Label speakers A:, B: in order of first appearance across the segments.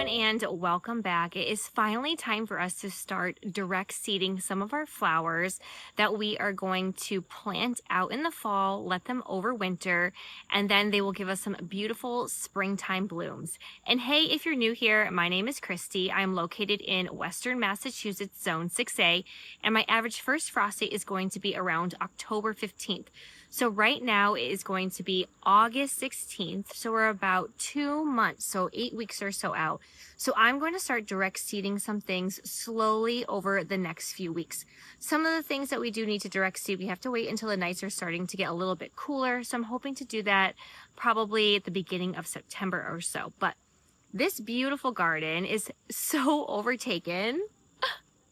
A: And welcome back. It is finally time for us to start direct seeding some of our flowers that we are going to plant out in the fall, let them overwinter, and then they will give us some beautiful springtime blooms. And hey, if you're new here, my name is Christy. I'm located in Western Massachusetts, Zone 6A, and my average first frost date is going to be around October 15th. So right now it is going to be August 16th. So we're about 2 months, so 8 weeks or so out. So I'm going to start direct seeding some things slowly over the next few weeks. Some of the things that we do need to direct seed, we have to wait until the nights are starting to get a little bit cooler. So I'm hoping to do that probably at the beginning of September or so. But this beautiful garden is so overtaken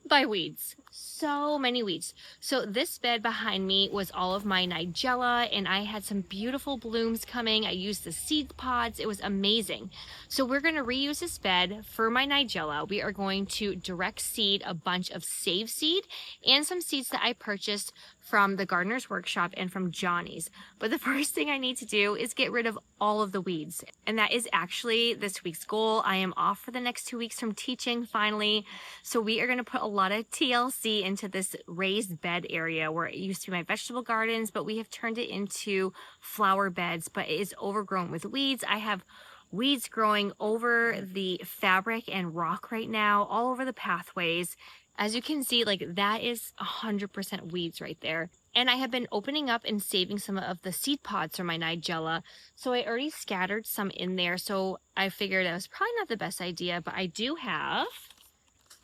A: by weeds. So many weeds. So this bed behind me was all of my nigella, and I had some beautiful blooms coming. I used the seed pods. It was amazing. So we're going to reuse this bed for my nigella. We are going to direct seed a bunch of save seed and some seeds that I purchased from the Gardener's Workshop and from Johnny's. But the first thing I need to do is get rid of all of the weeds. And that is actually this week's goal. I am off for the next 2 weeks from teaching finally. So we are going to put a lot of TLC into this raised bed area where it used to be my vegetable gardens, but we have turned it into flower beds, but it is overgrown with weeds. I have weeds growing over the fabric and rock right now, all over the pathways. As you can see, like that is 100% weeds right there. And I have been opening up and saving some of the seed pods from my nigella. So I already scattered some in there. So I figured it was probably not the best idea, but I do have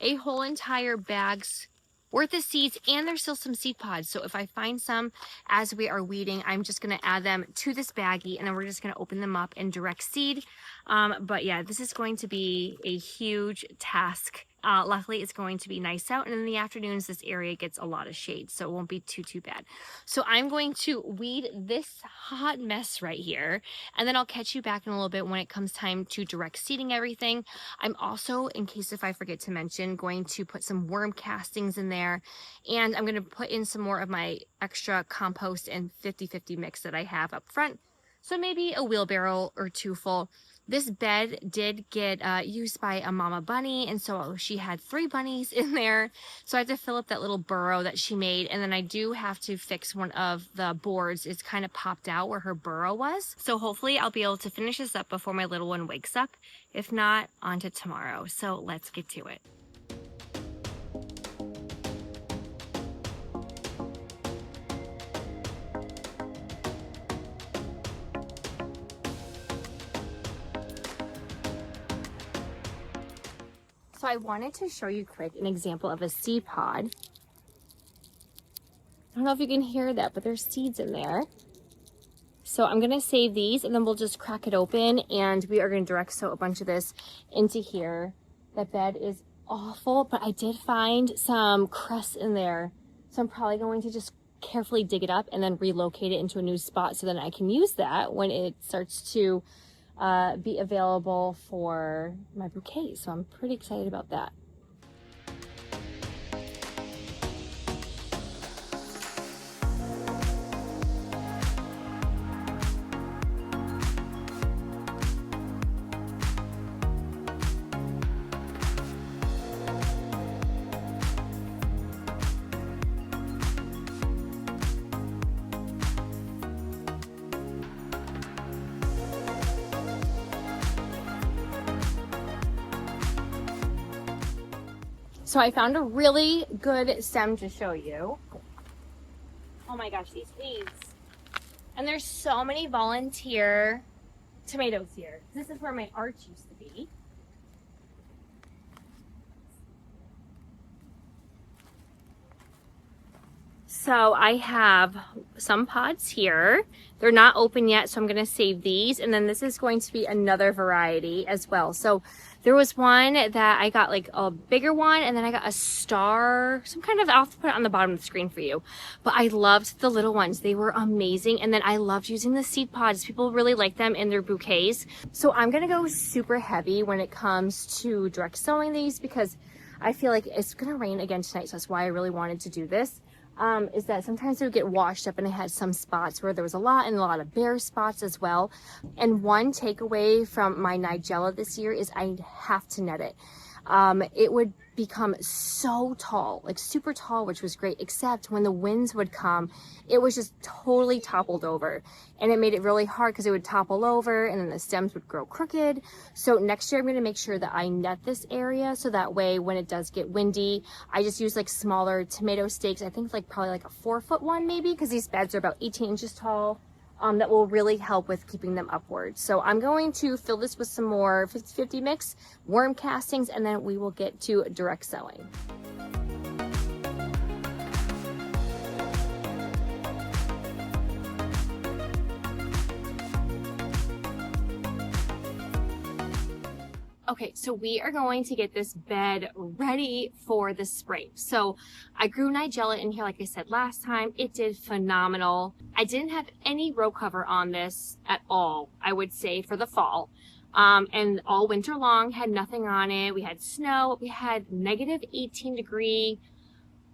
A: a whole entire bag's worth of seeds, and there's still some seed pods. So if I find some as we are weeding, I'm just going to add them to this baggie, and then we're just going to open them up and direct seed. But yeah, this is going to be a huge task. Luckily it's going to be nice out, and in the afternoons this area gets a lot of shade, so it won't be too bad. So I'm going to weed this hot mess right here, and then I'll catch you back in a little bit when it comes time to direct seeding everything. I'm also, in case if I forget to mention, going to put some worm castings in there, and I'm going to put in some more of my extra compost and 50-50 mix that I have up front. So maybe a wheelbarrow or two full. This bed did get used by a mama bunny, and so she had 3 bunnies in there. So I had to fill up that little burrow that she made, and then I do have to fix one of the boards. It's kind of popped out where her burrow was. So hopefully I'll be able to finish this up before my little one wakes up. If not, on to tomorrow. So let's get to it. So I wanted to show you quick an example of a seed pod. I don't know if you can hear that, but there's seeds in there. So I'm going to save these, and then we'll just crack it open, and we are going to direct sow a bunch of this into here. That bed is awful, but I did find some cress in there. So I'm probably going to just carefully dig it up and then relocate it into a new spot so then I can use that when it starts to be available for my bouquet. So I'm pretty excited about that. So I found a really good stem to show you. Oh my gosh, these weeds. And there's so many volunteer tomatoes here. This is where my arch used to be. So I have some pods here. They're not open yet, so I'm going to save these. And then this is going to be another variety as well. So there was one that I got, like a bigger one, and then I got a star, some kind of, I'll have to put it on the bottom of the screen for you. But I loved the little ones. They were amazing. And then I loved using the seed pods. People really like them in their bouquets. So I'm going to go super heavy when it comes to direct sowing these, because I feel like it's going to rain again tonight. So that's why I really wanted to do this. is that sometimes it would get washed up, and it had some spots where there was a lot, and a lot of bare spots as well. And one takeaway from my Nigella this year is I have to net it. It would become so tall, like super tall, which was great, except when the winds would come, it was just totally toppled over, and it made it really hard because it would topple over and then the stems would grow crooked. So next year I'm going to make sure that I net this area, so that way when it does get windy, I just use like smaller tomato stakes. I think like probably like a 4-foot one maybe, because these beds are about 18 inches tall. That will really help with keeping them upward. So I'm going to fill this with some more 50-50 mix, worm castings, and then we will get to direct sowing. Okay, so we are going to get this bed ready for the spring. So I grew Nigella in here, like I said last time. It did phenomenal. I didn't have any row cover on this at all, I would say, for the fall. And all winter long, had nothing on it. We had snow. We had negative 18-degree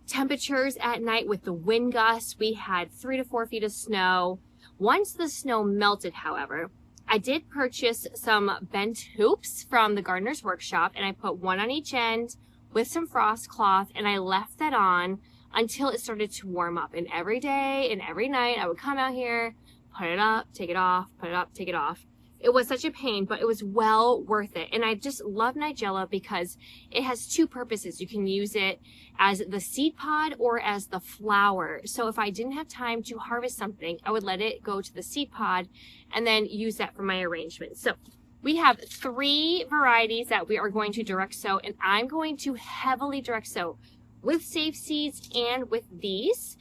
A: temperatures at night with the wind gusts. We had 3 to 4 feet of snow. Once the snow melted, however, I did purchase some bent hoops from the gardener's workshop, and I put one on each end with some frost cloth, and I left that on until it started to warm up. And every day and every night I would come out here, put it up, take it off, put it up, take it off. It was such a pain, but it was well worth it. And I just love Nigella because it has two purposes. You can use it as the seed pod or as the flower. So if I didn't have time to harvest something, I would let it go to the seed pod and then use that for my arrangement. So we have 3 varieties that we are going to direct sow, and I'm going to heavily direct sow with safe seeds and with these.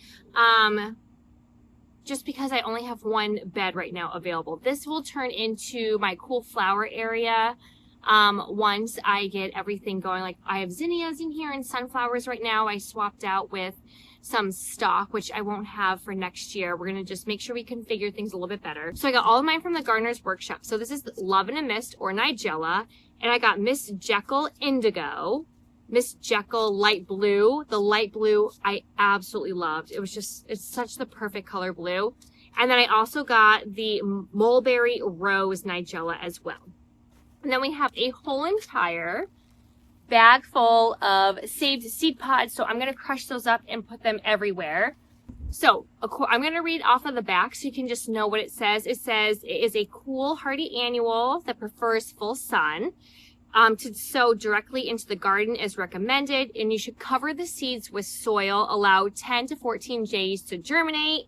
A: Just because I only have one bed right now available. This will turn into my cool flower area once I get everything going. Like I have zinnias in here and sunflowers right now. I swapped out with some stock, which I won't have for next year. We're gonna just make sure we configure things a little bit better. So I got all of mine from the gardener's workshop. So this is Love in a Mist or Nigella, and I got Miss Jekyll Indigo, Miss Jekyll Light Blue. The light blue I absolutely loved. It was just, it's such the perfect color blue. And then I also got the Mulberry Rose Nigella as well. And then we have a whole entire bag full of saved seed pods. So I'm going to crush those up and put them everywhere. So I'm going to read off of the back so you can just know what it says. It says it is a cool, hardy annual that prefers full sun. To sow directly into the garden is recommended, and you should cover the seeds with soil, allow 10 to 14 days to germinate,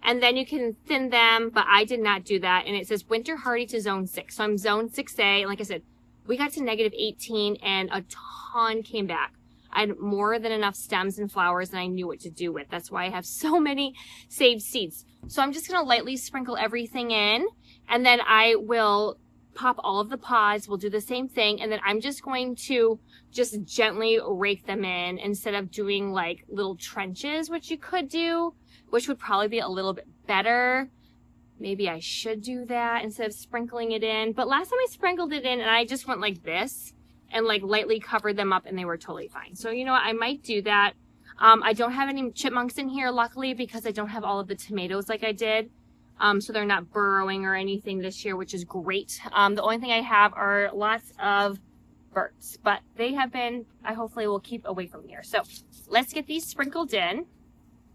A: and then you can thin them, but I did not do that. And it says winter hardy to zone 6. So I'm zone 6A, and like I said, we got to negative 18 and a ton came back. I had more than enough stems and flowers, and I knew what to do with. That's why I have so many saved seeds. So I'm just going to lightly sprinkle everything in, and then I will pop all of the pods. We'll do the same thing, and then I'm just going to just gently rake them in instead of doing like little trenches, which you could do, which would probably be a little bit better. Maybe I should do that instead of sprinkling it in. But last time I sprinkled it in and I just went like this and like lightly covered them up and they were totally fine. So you know what, I might do that. I don't have any chipmunks in here, luckily, because I don't have all of the tomatoes like I did. So they're not burrowing or anything this year, which is great. The only thing I have are lots of birds, but they have been, I hopefully will keep away from here. So let's get these sprinkled in.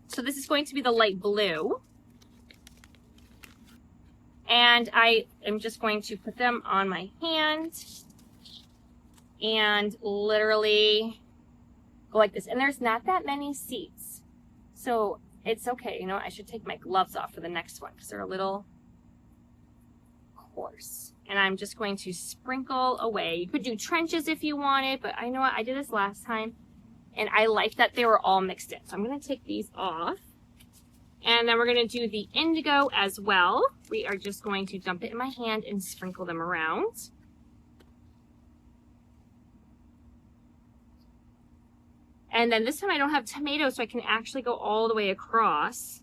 A: So this is going to be the light blue. And I am just going to put them on my hand and literally go like this. And there's not that many seeds, so it's okay. You know, I should take my gloves off for the next one because they're a little coarse. And I'm just going to sprinkle away. You could do trenches if you wanted, but I know what, I did this last time and I liked that they were all mixed in. So I'm going to take these off. And then we're going to do the indigo as well. We are just going to dump it in my hand and sprinkle them around. And then this time I don't have tomatoes, so I can actually go all the way across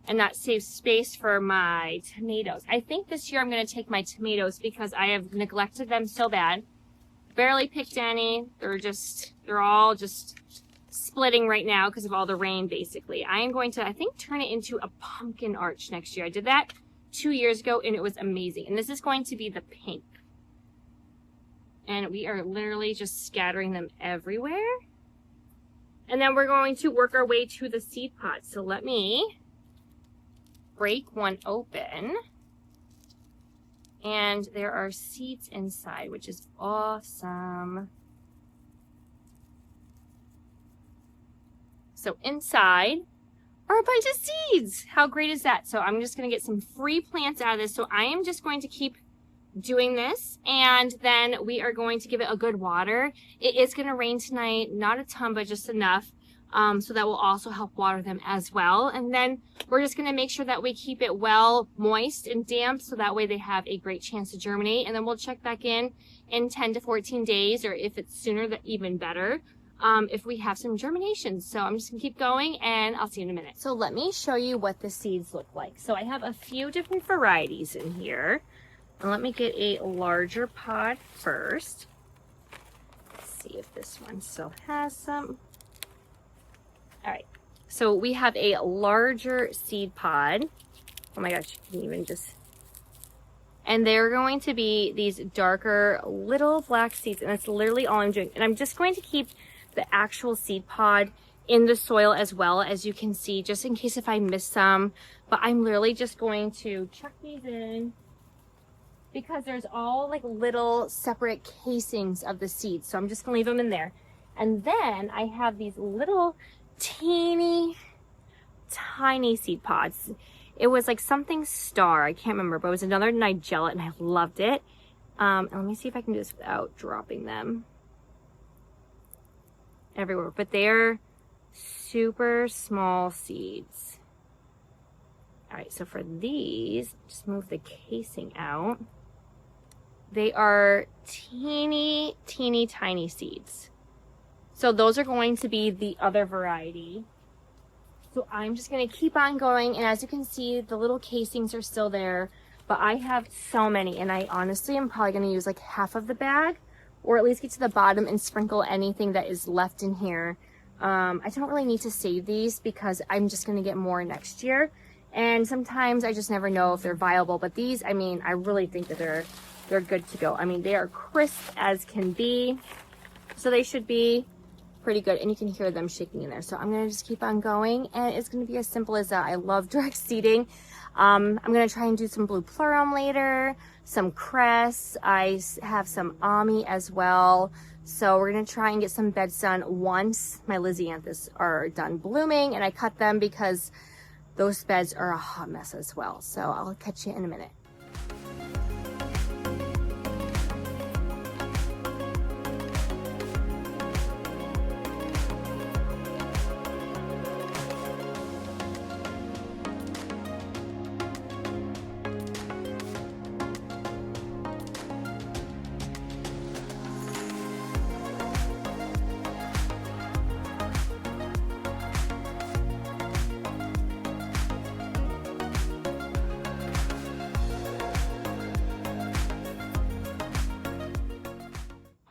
A: and that saves space for my tomatoes. I think this year I'm going to take my tomatoes because I have neglected them so bad. Barely picked any. They're all just splitting right now because of all the rain, basically. I am going to, I think, turn it into a pumpkin arch next year. I did that 2 years ago and it was amazing. And this is going to be the pink. And we are literally just scattering them everywhere. And then we're going to work our way to the seed pod. So let me break one open. And there are seeds inside, which is awesome. So inside are a bunch of seeds. How great is that? So I'm just going to get some free plants out of this. So I am just going to keep doing this, and then we are going to give it a good water. It is going to rain tonight, not a ton, but just enough. So that will also help water them as well. And then we're just going to make sure that we keep it well moist and damp so that way they have a great chance to germinate. And then we'll check back in 10 to 14 days, or if it's sooner, even better, if we have some germination. So I'm just going to keep going and I'll see you in a minute. So let me show you what the seeds look like. So I have a few different varieties in here. And let me get a larger pod first. Let's see if this one still has some. All right, so we have a larger seed pod. Oh my gosh, you can even just, and they're going to be these darker little black seeds, and that's literally all I'm doing. And I'm just going to keep the actual seed pod in the soil as well, as you can see, just in case if I miss some. But I'm literally just going to chuck these in because there's all like little separate casings of the seeds. So I'm just gonna leave them in there. And then I have these little teeny tiny seed pods. It was like something star, I can't remember, but it was another nigella and I loved it. And let me see if I can do this without dropping them everywhere. But they're super small seeds. All right, so for these, just move the casing out. They are teeny tiny seeds. So those are going to be the other variety. So I'm just going to keep on going. And as you can see, the little casings are still there. But I have so many. And I honestly am probably going to use like half of the bag. Or at least get to the bottom and sprinkle anything that is left in here. I don't really need to save these because I'm just going to get more next year. And sometimes I just never know if they're viable. But these, I mean, I really think that they're good to go. I mean, they are crisp as can be. So they should be pretty good, and you can hear them shaking in there. So I'm gonna just keep on going, and it's gonna be as simple as that. I love direct seeding. I'm gonna try and do some blue plurum later, some cress. I have some ami as well. So we're gonna try and get some beds done once my lysianthus are done blooming, and I cut them because those beds are a hot mess as well. So I'll catch you in a minute.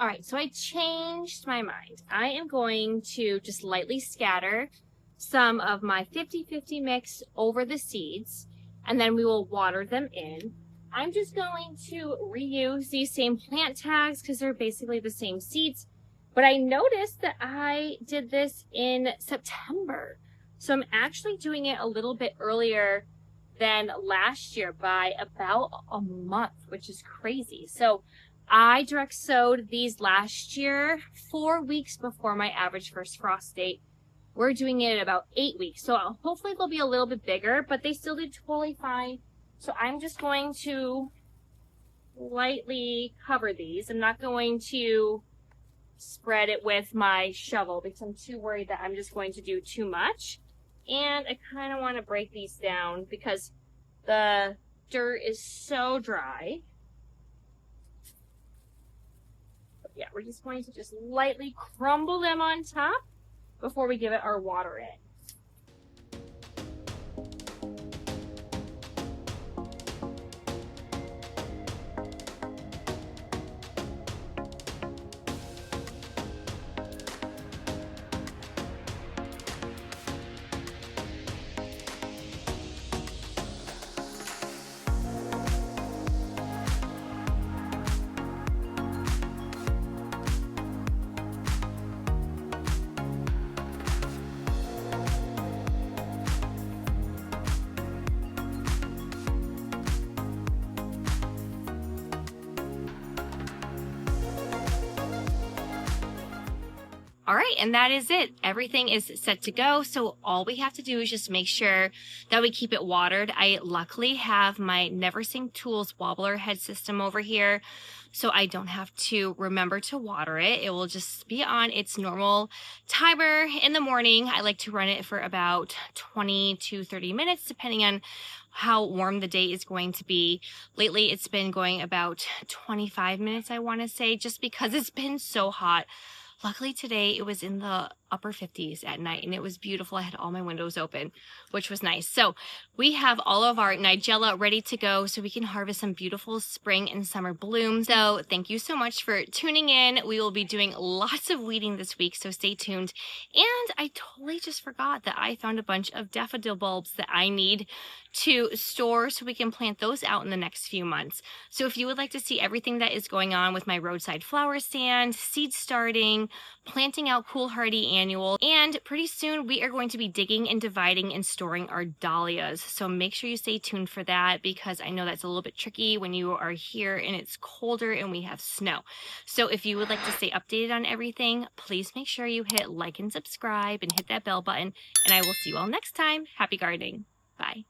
A: All right, so I changed my mind. I am going to just lightly scatter some of my 50-50 mix over the seeds, and then we will water them in. I'm just going to reuse these same plant tags because they're basically the same seeds, but I noticed that I did this in September. So I'm actually doing it a little bit earlier than last year by about a month, which is crazy. So I direct sowed these last year 4 weeks before my average first frost date. We're doing it at about 8 weeks. So hopefully they'll be a little bit bigger, but they still did totally fine. So I'm just going to lightly cover these. I'm not going to spread it with my shovel because I'm too worried that I'm just going to do too much. And I kind of want to break these down because the dirt is so dry. Yeah, we're just going to just lightly crumble them on top before we give it our water in. All right, and that is it. Everything is set to go. So all we have to do is just make sure that we keep it watered. I luckily have my Never Sink Tools wobbler head system over here, so I don't have to remember to water it. It will just be on its normal timer in the morning. I like to run it for about 20 to 30 minutes, depending on how warm the day is going to be. Lately, it's been going about 25 minutes, I want to say, just because it's been so hot. Luckily today it was in the upper 50s at night and it was beautiful. I had all my windows open, which was nice. So we have all of our nigella ready to go so we can harvest some beautiful spring and summer blooms. So thank you so much for tuning in. We will be doing lots of weeding this week, so stay tuned. And I totally just forgot that I found a bunch of daffodil bulbs that I need to store so we can plant those out in the next few months. So if you would like to see everything that is going on with my roadside flower stand, seed starting, planting out cool hardy annual, and pretty soon we are going to be digging and dividing and storing our dahlias. So make sure you stay tuned for that, because I know that's a little bit tricky when you are here and it's colder and we have snow. So if you would like to stay updated on everything, please make sure you hit like and subscribe and hit that bell button, and I will see you all next time. Happy gardening. Bye.